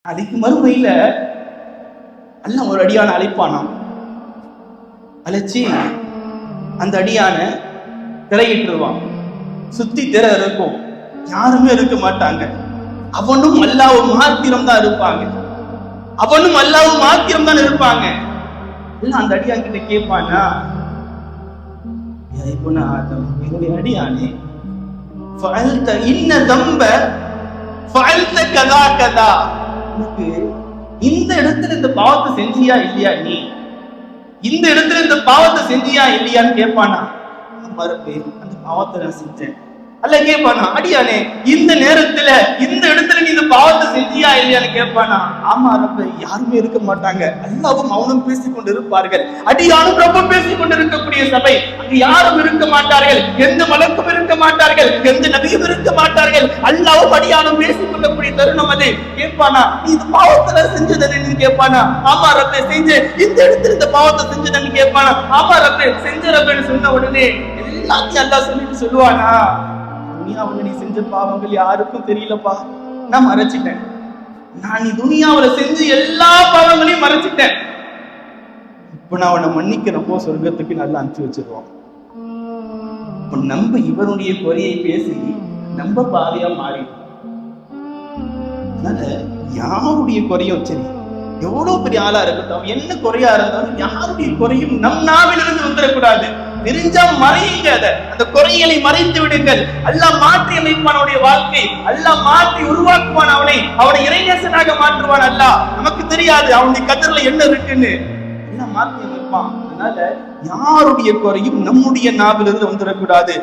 அதுக்கு மறுமையில அல்லாஹ் ஒரு அடியான அழைப்பானாம். அழைச்சி அந்த அடியான திரையிட்டுருவான். சுத்தி திரை இருக்கும், யாருமே இருக்க மாட்டாங்க. அவனும் அல்லாஹ்வும் மாத்திரம் தான் இருப்பாங்க. அவனும் அல்லாஹ்வும் மாத்திரம் தான் இருப்பாங்க. எல்லாம் அந்த அடியான் கிட்ட கேட்பானா, என்னுடைய அடியானே, ஃபஅல்த இன்ன தம்ப ஃபஅல்த கதா கதா, இந்த இடத்துல இந்த பாவத்தை செஞ்சியா இல்லையா, நீ இந்த இடத்துல இந்த பாவத்தை செஞ்சியா இல்லையான்னு கேட்பானா. அந்த பாவத்தை நான் செஞ்சேன். அல்ல கேட்பானா, அடியானே இந்த நேரத்துல இந்த இடத்துல நீ இந்த பாவத்தை செஞ்சியா இல்லையான்னு கேட்பானா. ஆமா ரப்பே, யாருமே இருக்க மாட்டாங்க. அல்லாஹ்வும் அவனும் பேசிக் கொண்டு இருப்பார்கள். அடியானும் ரொம்ப பேசிக் கொண்டு இருக்கக்கூடிய சபை. அங்கு யாரும் இருக்க மாட்டார்கள், எந்த மலக்கும் இருக்க மாட்டார்கள், எந்த நபியும் இருக்க மாட்டார்கள். அல்லாஹ்வும் அடியானும் பேசிக் கொள்ளக்கூடிய தருணம் அது. கேட்பானா, நீ இந்த பாவத்தை செஞ்சதுன்னு கேட்பானா. ஆமா ரப்பே செஞ்சேன். இந்த இடத்துல இந்த பாவத்தை செஞ்சதுன்னு கேட்பானா. ஆமா ரப்பே செஞ்ச ரப்பேன்னு சொன்ன உடனே எல்லாத்தையும் அல்லாஹ் சொல்லிட்டு சொல்லுவானா, துனியாவுல நீ செஞ்ச பாவங்கள் யாருக்கும் தெரியலப்பா, நான் மறைச்சிட்டேன். நான் நீ துனியாவுல செஞ்ச எல்லா பாவங்களையும் மறைச்சிட்டேன். இப்ப நான் அவனை மன்னிக்கிறப்போ சொர்க்கத்துக்கு நல்லா அனுப்பிச்சு வச்சிருவான். நம்ப இவருடைய குறையை பேசி நம்ப பாவியா மாறி. அதனால யாருடைய குறையும் சரி, எவ்வளவு பெரிய ஆளா இருக்கட்டும், என்ன குறையா இருந்தாலும் யாருடைய குறையும் நம் நாவிலிருந்து வந்துடக்கூடாது. தெரிஞ்சா மறையுங்க, அந்த குறைகளை மறைத்து விடுங்கள். அல்லாஹ் மாற்றி அமைப்பான் அவனுடைய வாழ்க்கை. அல்லாஹ் மாற்றி உருவாக்குவான் அவனை இறைநேசனாக மாற்றுவான். அல்லாஹ் நமக்கு தெரியாது அவனுடைய கதிரில என்ன இருக்குன்னு, எல்லாம் மாற்றி அமைப்பான். அதனால யாருடைய குறையும் நம்முடைய நாவிலிருந்து வந்துடக்கூடாது.